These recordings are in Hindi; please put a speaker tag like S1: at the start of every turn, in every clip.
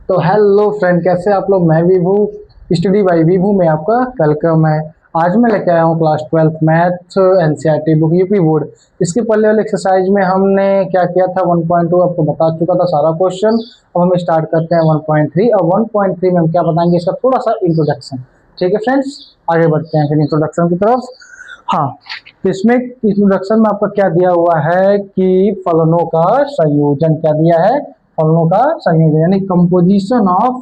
S1: तो हेलो फ्रेंड, कैसे आप लोग। मैं विभू, स्टडी बाई विभू में आपका वेलकम है। आज मैं लेके आया हूँ class 12th math NCERT book UP board. इसके पहले वाले एक्सरसाइज में हमने क्या किया था, 1.2 आपको बता चुका था सारा क्वेश्चन। अब हम स्टार्ट करते हैं 1.3। और 1.3 में हम क्या बताएंगे, इसका थोड़ा सा इंट्रोडक्शन। ठीक है फ्रेंड्स, आगे बढ़ते हैं फिर इंट्रोडक्शन की तरफ। हाँ, तो इसमें इंट्रोडक्शन में आपका क्या दिया हुआ है कि फलनों का संयोजन क्या दिया है, फलनों का संयोजन यानी कंपोजिशन ऑफ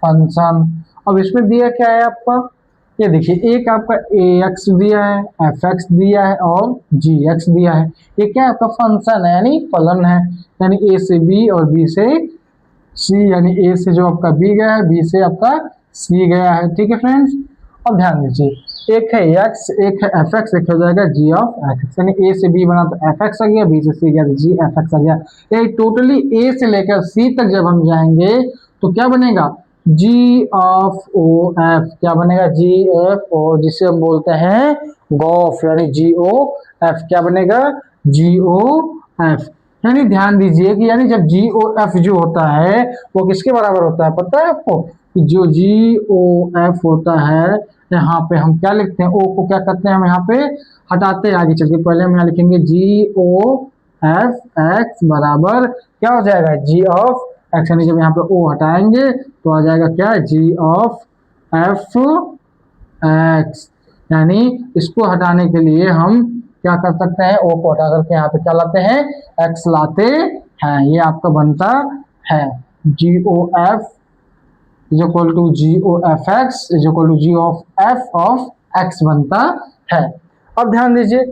S1: फंक्शन। अब इसमें दिया क्या है आपका, ये देखिए, एक आपका ए एक्स दिया है, एफ एक्स दिया है और जी एक्स दिया है। ये क्या है आपका फंक्शन है यानी फलन है, यानी ए से बी और बी से सी, यानी ए से जो आपका बी गया है, बी से आपका सी गया है। ठीक है फ्रेंड्स, अब ध्यान दीजिए, एक है एक्स, एक है एफ एक्स, एक हो जाएगा जी ऑफ एक्स। यानी ए से बी बना तो एफ एक्स आ गया, बी से सी गया तो जी एफ एक्स आ गया। ये टोटली ए से लेकर सी तक जब हम जाएंगे तो क्या बनेगा, जी ऑफ ओ एफ। क्या बनेगा, जी एफ ओ, जिसे हम बोलते हैं गॉफ, यानी जी ओ एफ। क्या बनेगा, जी ओ एफ। यानी ध्यान दीजिए कि यानी जब जी ओ एफ जो होता है वो किसके बराबर होता है, पता है आपको, कि जो जी ओ एफ होता है, यहाँ पे हम क्या लिखते हैं, ओ को क्या करते हैं हम यहाँ पे हटाते हैं आगे चल के। पहले हम यहाँ लिखेंगे जी ओ एफ एक्स बराबर क्या हो जाएगा, जी ऑफ एक्स। यानी जब यहाँ पे ओ हटाएंगे तो आ जाएगा क्या, जी ऑफ एफ एक्स। यानी इसको हटाने के लिए हम क्या कर सकते हैं, ओ को हटा करके यहाँ पे क्या लाते हैं, एक्स लाते हैं। ये आपका बनता है G O F is equal to G O F X is equal to G of X बनता है। अब ध्यान दीजिए,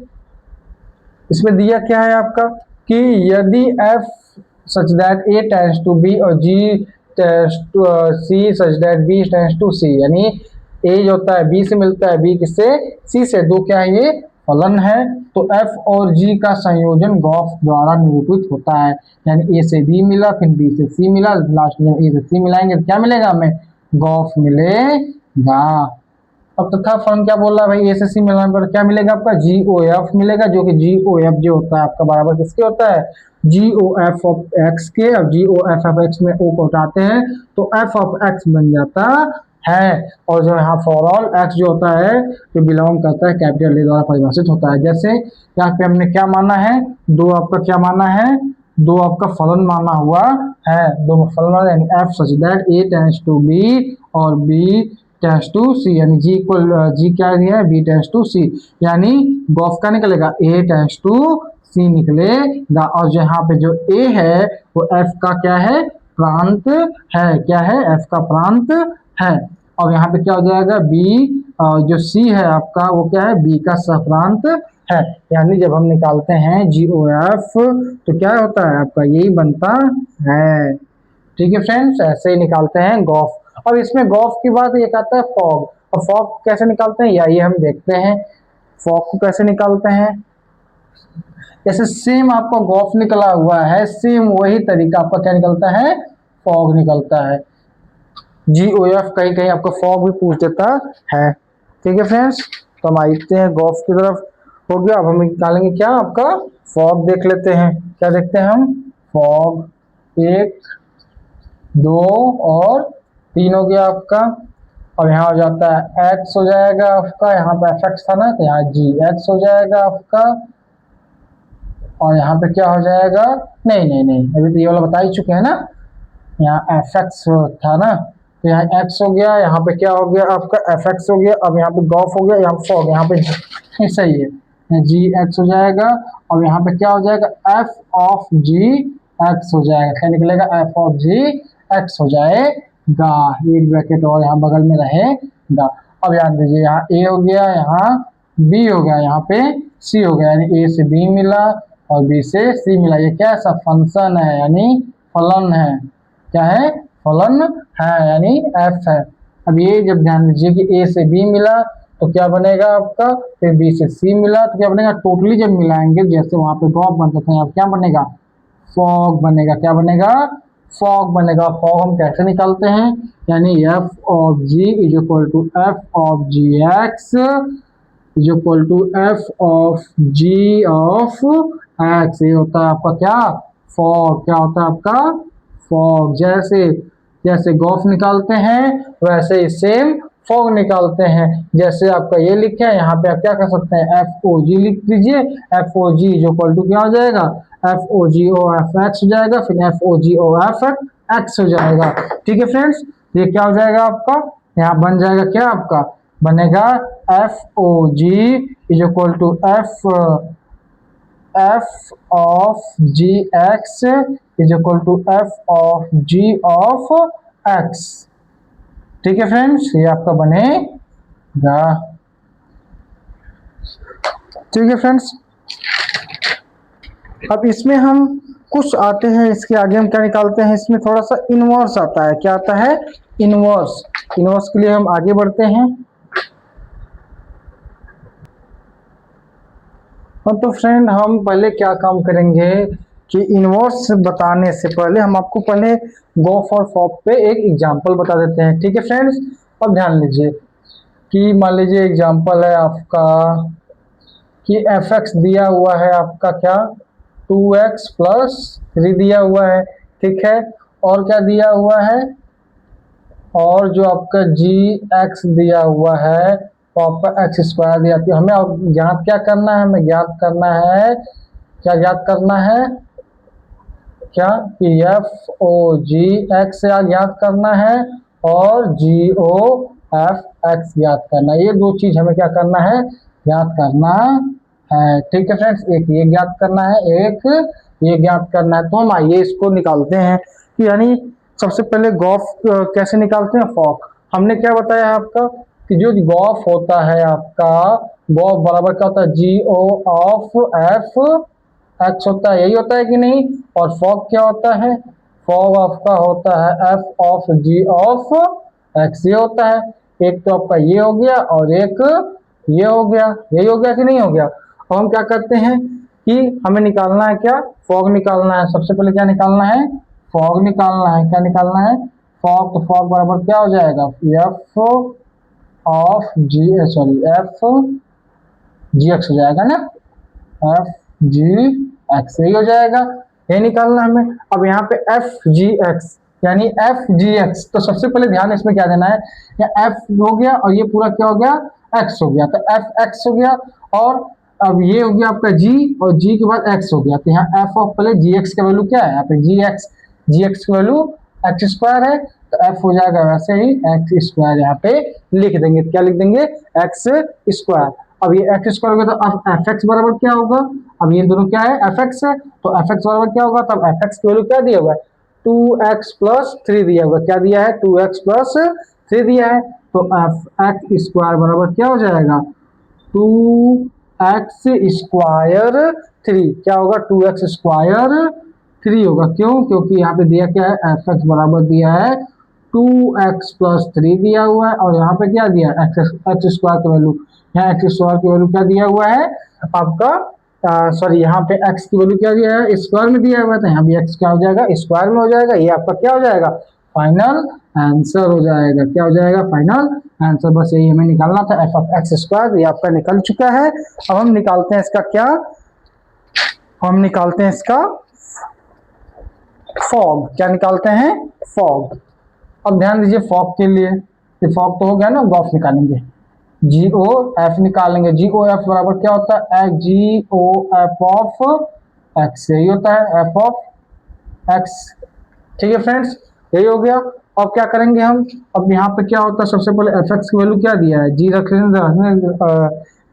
S1: इसमें दिया क्या है आपका कि यदि F such that A tends to B और G tends to C such that B tends to C, यानी ए जो होता है बी से मिलता है, बी किससे, सी से। दो क्या है, ये फलन है। तो एफ और जी का संयोजन गॉफ द्वारा निरूपित होता है। यानी ए से बी मिला, फिर बी से सी मिला, लास्ट में ए से सी मिलाएंगे तो क्या मिलेगा हमें, गॉफ मिलेगा। अब तथा फलन क्या बोल रहा है भाई, ए से सी मिलाने पर क्या मिलेगा आपका, जी ओ एफ मिलेगा, जो कि जी ओ एफ जो होता है आपका बराबर किसके होता है, G O F of x के। अब जी ओ एफ ऑफ एक्स में ओ को हटाते हैं तो एफ ऑफ एक्स बन जाता है। और जो यहाँ फॉर ऑल एक्स जो होता है जो बिलोंग करता है कैपिटल ए द्वारा परिभाषित होता है। जैसे यहाँ पे हमने क्या माना है, दो आपका क्या माना है, दो आपका फलन माना हुआ है, दो फलन यानी F such that A tends to B और बी टेंड्स टू सी, यानी जी को जी क्या दिया है, बी टेंड्स टू सी। यानी गॉफ का निकलेगा ए टेंड्स टू सी निकलेगा। और यहाँ पे जो ए है वो एफ का क्या है, प्रांत है। क्या है, एफ का प्रांत है। और यहाँ पे क्या हो जाएगा, बी जो सी है आपका वो क्या है, बी का सहप्रांत है। यानी जब हम निकालते हैं जी ओ एफ तो क्या होता है आपका, यही बनता है। ठीक है फ्रेंड्स, ऐसे ही निकालते हैं गॉफ। अब इसमें गॉफ की बात ये कहता है फॉग। और फॉग कैसे निकालते हैं, या ये हम देखते हैं फॉग को कैसे निकालते हैं। जैसे सेम आपका गॉफ निकला हुआ है, सेम वही तरीका आपका क्या निकलता है, फॉग निकलता है। जी ओ एफ कहीं कहीं आपको फॉग भी पूछ देता है। ठीक है फ्रेंड्स, तो हम आते हैं गॉफ की तरफ। हो गया, अब हम निकालेंगे क्या आपका फॉग। देख लेते हैं क्या देखते हैं हम, फॉग 1 2 और 3 हो गया आपका। अब यहाँ हो जाता है एक्स हो जाएगा आपका, यहाँ पे एफ एक्स था ना तो यहाँ जी एक्स हो जाएगा आपका। और यहाँ पे क्या हो जाएगा, नहीं नहीं नहीं, अभी तो ये वाला बता ही चुके हैं ना, यहाँ एफ एक्स था ना तो यहाँ एक्स हो गया, यहाँ पे क्या हो गया आपका एफ एक्स हो गया। अब यहाँ पे गॉफ हो गया, यहाँ फॉग, यहाँ पे सही है जी एक्स हो जाएगा। अब यहाँ पे क्या हो जाएगा, एफ ऑफ जी एक्स हो जाएगा। क्या निकलेगा, एफ ऑफ जी एक्स हो जाएगा। एक ब्रैकेट और यहाँ बगल में रहेगा। अब याद दीजिए, यहाँ ए हो गया, यहाँ बी हो गया, यहाँ पे सी हो गया। यानी ए से बी मिला और बी से सी मिला। ये क्या ऐसा फंक्शन है, यानी फलन है। क्या है, फलन है, यानी एफ है। अब ये जब ध्यान दीजिए कि ए से बी मिला तो क्या बनेगा आपका, फिर बी से सी मिला तो क्या बनेगा, टोटली जब मिलाएंगे जैसे वहां पे गॉफ बनता था, यहाँ क्या बनेगा, फॉग बनेगा। क्या बनेगा, फॉग बनेगा। फॉग हम कैसे निकालते हैं, यानी f of g is equal to f of g x is equal to f of g of x. ये होता है आपका क्या, फॉग। क्या होता है आपका, फॉग। जैसे जैसे गॉफ निकालते हैं वैसे ही सेम फॉग निकालते हैं। जैसे आपका ये लिखा है यहाँ पे आप क्या कर सकते हैं, एफ ओ जी लिख दीजिए। एफ ओ जी जो इक्वल टू क्या हो जाएगा, एफ ओ जी ओ एफ एक्स हो जाएगा, फिर एफ ओ जी ओ एफ एक्स हो जाएगा। ठीक है फ्रेंड्स, ये क्या हो जाएगा आपका, यहाँ बन जाएगा क्या आपका बनेगा f O g is equal to f of g x is equal to f of g of x. ठीक है फ्रेंड्स, ये आपका बनेगा। ठीक है फ्रेंड्स, अब इसमें हम कुछ आते हैं, इसके आगे हम क्या निकालते हैं, इसमें थोड़ा सा इनवर्स आता है। क्या आता है, इनवर्स। इनवर्स के लिए हम आगे बढ़ते हैं। तो फ्रेंड हम पहले क्या काम करेंगे कि इनवर्स बताने से पहले हम आपको पहले गॉफ और फॉग पे एक एग्जांपल बता देते हैं। ठीक है फ्रेंड्स, अब ध्यान लीजिए कि मान लीजिए एग्जांपल है आपका कि एफ एक्स दिया हुआ है आपका क्या 2x प्लस 3 दिया हुआ है। ठीक है, और क्या दिया हुआ है, और जो आपका जी एक्स दिया हुआ है तो आपका एक्स स्क्वायर दिया। तो हमें अब ज्ञात क्या करना है, हमें ज्ञात करना है, क्या ज्ञात करना है, क्या कि एफ ओ जी एक्स ज्ञात करना है और जी ओ एफ एक्स ज्ञात करना है। ये दो चीज हमें क्या करना है, ज्ञात करना है। ठीक है फ्रेंड्स, एक ये ज्ञात करना है, एक ये ज्ञात करना है। तो हम आइए इसको निकालते हैं कि यानी सबसे पहले गॉफ कैसे निकालते हैं, फॉग। हमने क्या बताया है आपका कि जो गॉफ होता है आपका, गॉफ बराबर क्या होता है, G O of F x होता है, यही होता है कि नहीं। और फॉग क्या होता है, फॉग आपका होता है f of g of x, ये होता है। एक तो आपका ये हो गया और एक ये हो गया, यही हो गया कि नहीं हो गया। अब हम क्या करते हैं कि हमें निकालना है क्या, फॉग निकालना है। सबसे पहले क्या निकालना है, फॉग निकालना है। क्या निकालना है, फॉग। तो फॉग बराबर क्या हो जाएगा, f of g, sorry f g x हो जाएगा ना, एफ जी एक्स यही हो जाएगा, ये निकालना हमें। अब यहाँ पे एफ जी एक्स यानी एफ जी एक्स, तो सबसे पहले ध्यान इसमें क्या देना है, या एफ हो गया और ये पूरा क्या हो गया, एक्स हो गया। तो एफ एक्स हो गया और अब ये हो गया आपका जी और जी के बाद एक्स हो गया। तो यहाँ एफ ऑफ पहले जी एक्स का वैल्यू क्या है, यहाँ पे जी एक्स की वैल्यू एक्स स्क्वायर है, तो एफ हो जाएगा वैसे ही एक्स स्क्वायर, यहाँ पे लिख देंगे। क्या लिख देंगे, एक्स स्क्वायर। अब ये एक्स स्क्वायर होगा तो अब एफ एक्स बराबर क्या होगा, अब ये दोनों क्या है, एफ एक्स है, तो एफ एक्स बराबर क्या होगा, तब एफ एक्स की वैल्यू क्या दिया हुआ है, 2x प्लस 3 दिया हुआ। क्या दिया है, 2x प्लस 3 दिया है। तो एफ एक्स स्क्वायर बराबर क्या हो जाएगा, 2x स्क्वायर 3। क्या होगा, 2x स्क्वायर 3 होगा। क्यों, क्योंकि यहाँ पे दिया क्या है, एफ एक्स बराबर दिया है 2x प्लस 3 दिया हुआ है और यहाँ पे क्या दिया है, एक्स स्क्वायर की वैल्यू। यहाँ एक्स स्क्वायर की वैल्यू क्या दिया हुआ है आपका, सॉरी यहाँ पे x की वैल्यू क्या दिया है, स्क्वायर में दिया हुआ है, तो यहाँ भी x क्या हो जाएगा, स्क्वायर में हो जाएगा। ये आपका क्या हो जाएगा, फाइनल आंसर हो जाएगा। क्या हो जाएगा, फाइनल आंसर। बस यही हमें निकालना था, एफ ऑफ एक्स स्क्वायर। ये आपका निकल चुका है। अब हम निकालते हैं इसका क्या, हम निकालते हैं इसका फॉग। क्या निकालते हैं, फॉग। अब ध्यान दीजिए फॉग के लिए, फॉग तो हो गया ना, गॉफ निकालेंगे, जी ओ एफ निकालेंगे। जी ओ एफ बराबर क्या होता है, G O F of x, यही होता है एफ ऑफ एक्स। ठीक है फ्रेंड्स, यही हो गया। अब क्या करेंगे हम, अब यहाँ पे क्या होता है, सबसे पहले एफ एक्स की वैल्यू क्या दिया है, जी रख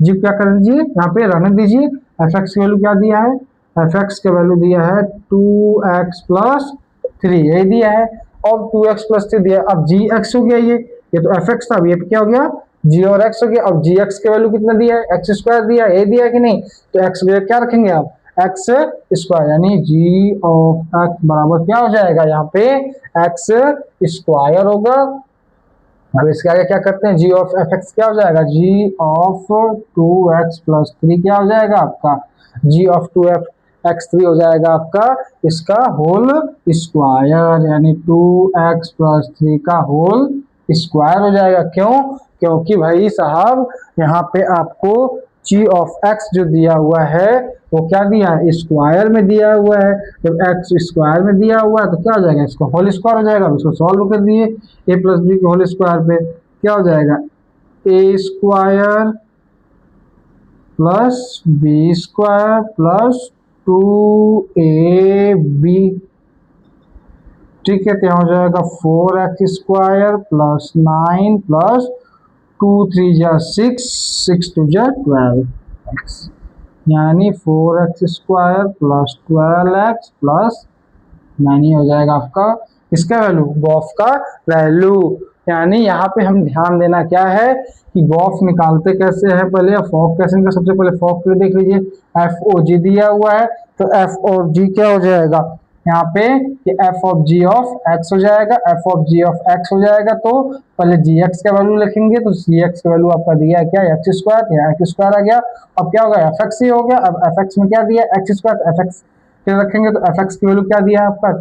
S1: जी क्या कर दीजिए, यहाँ पे रहने दीजिए। एफ एक्स की वैल्यू क्या दिया है, एफ एक्स की वैल्यू दिया है 2x प्लस 3, यही दिया है। और 2x प्लस 3 दिया, अब जी एक्स हो गया, ये तो एफ एक्स था, अब ये क्या हो गया, जी और एक्स हो गया। अब जी एक्स की वैल्यू कितना दिया है, एक्स स्क्वायर दिया है, ये दिया है कि नहीं, तो एक्स क्या रखेंगे आप, एक्स स्क्वायर, यानी जी ऑफ एक्स बराबर क्या हो जाएगा, यहाँ पे एक्स स्क्वायर होगा। अब इसके आगे क्या करते हैं, जी ऑफ एफ एक्स क्या हो जाएगा, जी ऑफ 2x प्लस 3 क्या हो जाएगा आपका, जी ऑफ 2x 3 हो जाएगा आपका इसका होल स्क्वायर, यानी 2x प्लस 3 का होल स्क्वायर हो जाएगा। क्यों, क्योंकि भाई साहब यहाँ पे आपको जी ऑफ एक्स जो दिया हुआ है वो क्या दिया है, स्क्वायर में दिया हुआ है। जब एक्स स्क्वायर में दिया हुआ है तो क्या हो जाएगा, इसको होल स्क्वायर हो जाएगा। इसको सॉल्व कर दिए, ए प्लस बी के होल स्क्वायर पे क्या हो जाएगा, A square plus B square plus 2ab, ठीक है। तो यहाँ हो जाएगा 4x स्क्वायर प्लस 9 प्लस 2 3 जा 6, 6 2 जा 12x, यानी 4x square plus 12x plus 9 हो जाएगा आपका इसका वैल्यू, गॉफ का वैल्यू। यानी यहाँ पे हम ध्यान देना क्या है कि गॉफ निकालते कैसे हैं पहले, फॉक कैसे निकाल, सबसे पहले फॉक पे देख लीजिए, एफ ओ जी दिया हुआ है तो एफ ऑफ जी क्या हो जाएगा यहाँ पे, कि f of g of x हो जाएगा, f of g of x हो जाएगा। तो पहले जी एक्स का वैल्यू लिखेंगे, तो सी एक्स का वैल्यू आपका दिया है क्या, एक्स स्क्वायर, या एक्स स्क्वायर आ गया। अब क्या होगा, एफ एक्स ही हो गया। अब एफ एक्स में क्या दिया, एक्स स्क्वायर, एफ एक्स क्या रखेंगे, तो एफ एक्स की वैल्यू क्या दिया है आपका,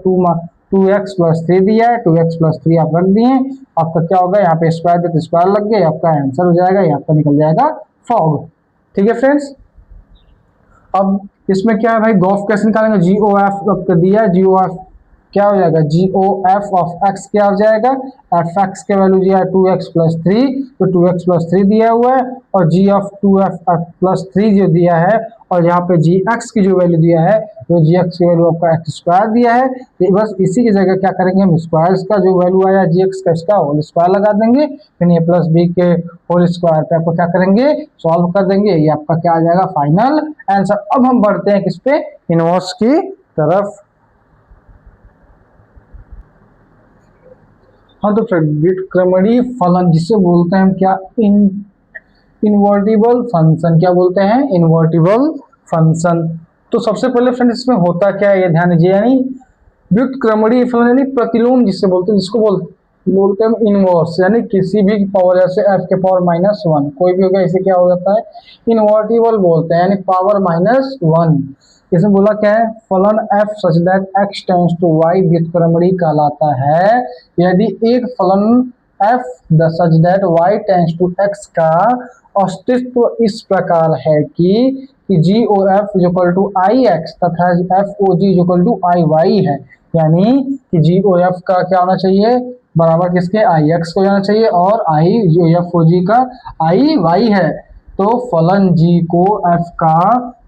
S1: 2x प्लस 3 दिया है, 2x प्लस 3 आप रख दिए। आपका क्या होगा, यहाँ पे स्क्वायर दे तो स्क्वायर लग गया, आपका आंसर हो जाएगा, ये आपका निकल जाएगा फॉग। ठीक है फ्रेंड्स, अब इसमें क्या है भाई, गॉफ कैसे निकालेंगे, जी ओ एफ आपका दिया, जी ओ एफ क्या हो जाएगा, जी ओ एफ ऑफ एक्स क्या हो जाएगा, एफ एक्स के वैल्यू दिया है 2x प्लस 3, तो 2x प्लस 3 दिया हुआ है, और जी ऑफ 2f प्लस 3 जो दिया है, और यहाँ पे जी एक्स की जो वैल्यू दिया है, तो जी एक्स की वैल्यू आपका एक्स स्क्वायर दिया है। तो बस इसी की जगह क्या करेंगे, हम स्क्वायर का जो वैल्यू आया जी एक्स का, इसका होल स्क्वायर लगा देंगे, फिर ए प्लस बी के होल स्क्वायर पे आपको क्या करेंगे, सॉल्व कर देंगे, ये आपका क्या आ जाएगा फाइनल आंसर। अब हम बढ़ते हैं किस पे, इनवर्स की तरफ। हाँ तो फिर व्युत्क्रमणीय फलन जिसे बोलते हैं हम क्या, इनवर्टिबल फंक्शन, क्या बोलते हैं, इनवर्टिबल फंक्शन। तो सबसे पहले फ्रेंड इसमें होता क्या है ये ध्यान दीजिए, यानी व्युत्क्रमणीय फलन यानी प्रतिलोम जिससे बोलते हैं, जिसको बोलते हैं इनवर्स, यानी किसी भी पावर, जैसे f के पावर -1 कोई भी हो गया, इसे क्या हो जाता है, इनवर्टिबल बोलते हैं, यानी पावर -1। इसमें बोला क्या है, फलन f such that x tends to y व्युत्क्रमणीय कहलाता है। यदि एक फलन f such that y tends to x का अस्तित्व इस प्रकार है कि G O F equal to I X तथा F O G equal to I Y है, यानी कि जी ओ एफ का क्या होना चाहिए, बराबर किसके, आई एक्स को जाना चाहिए, और आई जो एफ ओ जी का आई वाई है। तो फलन जी को एफ का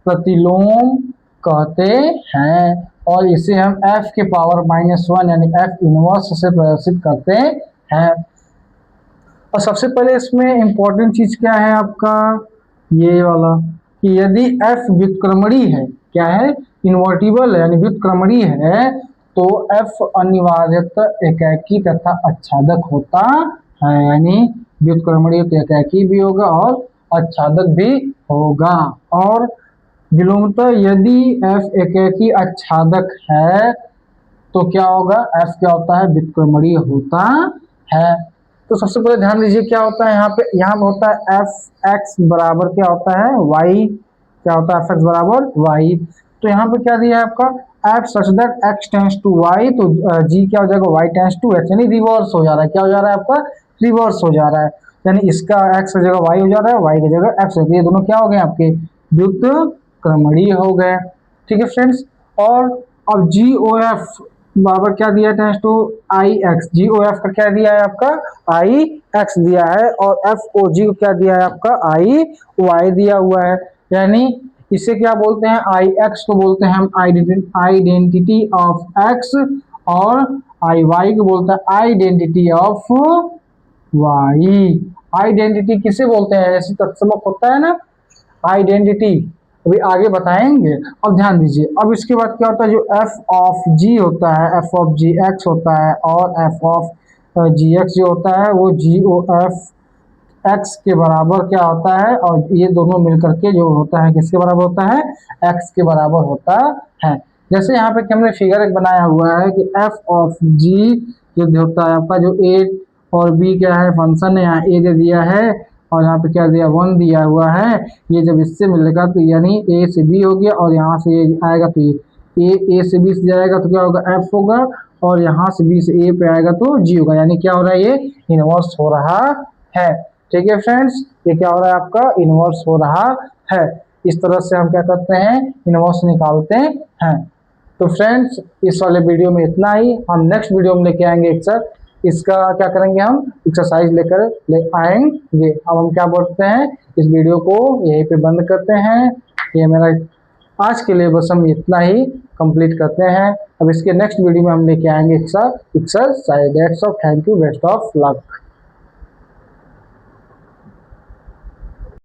S1: प्रतिलोम कहते हैं, और इसे हम f के पावर -1 यानी f इनवर्स से प्रदर्शित करते हैं। और सबसे पहले इसमें इंपॉर्टेंट चीज क्या है आपका, ये वाला, कि यदि f व्युत्क्रमणीय है, क्या है, इन्वर्टिबल है यानी व्युत्क्रमणीय है, तो f अनिवार्यतः एकाकी तथा आच्छादक होता है, यानी व्युत्क्रमणीय तो एकाकी भी होगा और आच्छादक भी होगा। और विलोमतः यदि f एकाकी आच्छादक है तो क्या होगा, f क्या होता है, व्युत्क्रमणीय होता है। तो सबसे पहले ध्यान दीजिए क्या होता है यहाँ पे, होता है एफ एक्स बराबर क्या होता है, वाई, क्या होता है एफ एक्स बराबर वाई। तो यहाँ पे क्या दिया है आपका, F such that x tends to Y, तो जी क्या हो जाएगा, वाई टेंड्स टू एक्स, यानी रिवर्स हो जा रहा है, क्या हो जा रहा है आपका, रिवर्स हो जा रहा है, यानी इसका एक्स की जगह वाई हो जा रहा है, वाई की जगह एक्स हो गया, ये दोनों क्या हो गए आपके, व्युत्क्रमणीय हो गए। ठीक है फ्रेंड्स, और अब जी ओ एफ बराबर क्या दिया है, tends to I x, g O f का क्या दिया है आपका, आई एक्स दिया है, और एफ ओ जी को क्या दिया है आपका, आई वाई दिया हुआ है, यानी इसे क्या बोलते हैं, आई एक्स को बोलते हैं हम आइडेंटिटी ऑफ एक्स, और आई वाई को बोलते हैं आइडेंटिटी ऑफ वाई। आइडेंटिटी किसे बोलते हैं, जैसे तत्समक होता है ना, आइडेंटिटी अभी आगे बताएंगे। अब ध्यान दीजिए, अब इसके बाद क्या होता है, जो एफ ऑफ जी होता है, एफ ऑफ जी एक्स होता है, और एफ ऑफ जी एक्स जो होता है वो जी ओ एफ एक्स के बराबर क्या होता है, और ये दोनों मिलकर के जो होता है किसके बराबर होता है, एक्स के बराबर होता है। जैसे यहाँ पे हमने फिगर एक बनाया हुआ है कि एफ ऑफ जी जो होता है आपका, जो ए और बी क्या है फंक्शन है, यहाँ ए दे दिया है और यहाँ पे क्या दिया, 1 दिया हुआ है, ये जब इससे मिलेगा तो यानी ए से बी हो गया, और यहाँ से ये आएगा तो ए से बी से जाएगा तो क्या होगा, एफ होगा, और यहाँ से बी से ए पे आएगा तो जी होगा, यानी क्या हो रहा है, ये इनवर्स हो रहा है। ठीक है फ्रेंड्स, ये क्या हो रहा है आपका, इनवर्स हो रहा है। इस तरह से हम क्या करते हैं, इनवर्स निकालते हैं। तो फ्रेंड्स इस वाले वीडियो में इतना ही। हम नेक्स्ट वीडियो में लेके आएंगे इसका क्या करेंगे, हम एक्सरसाइज लेकर ले आएंगे। अब हम क्या बोलते हैं, इस वीडियो को यहीं पे बंद करते हैं। ये मेरा आज के लिए बस हम इतना ही कंप्लीट करते हैं। अब इसके नेक्स्ट वीडियो में हम लेके आएंगे exercise. That's all, thank you, best of luck.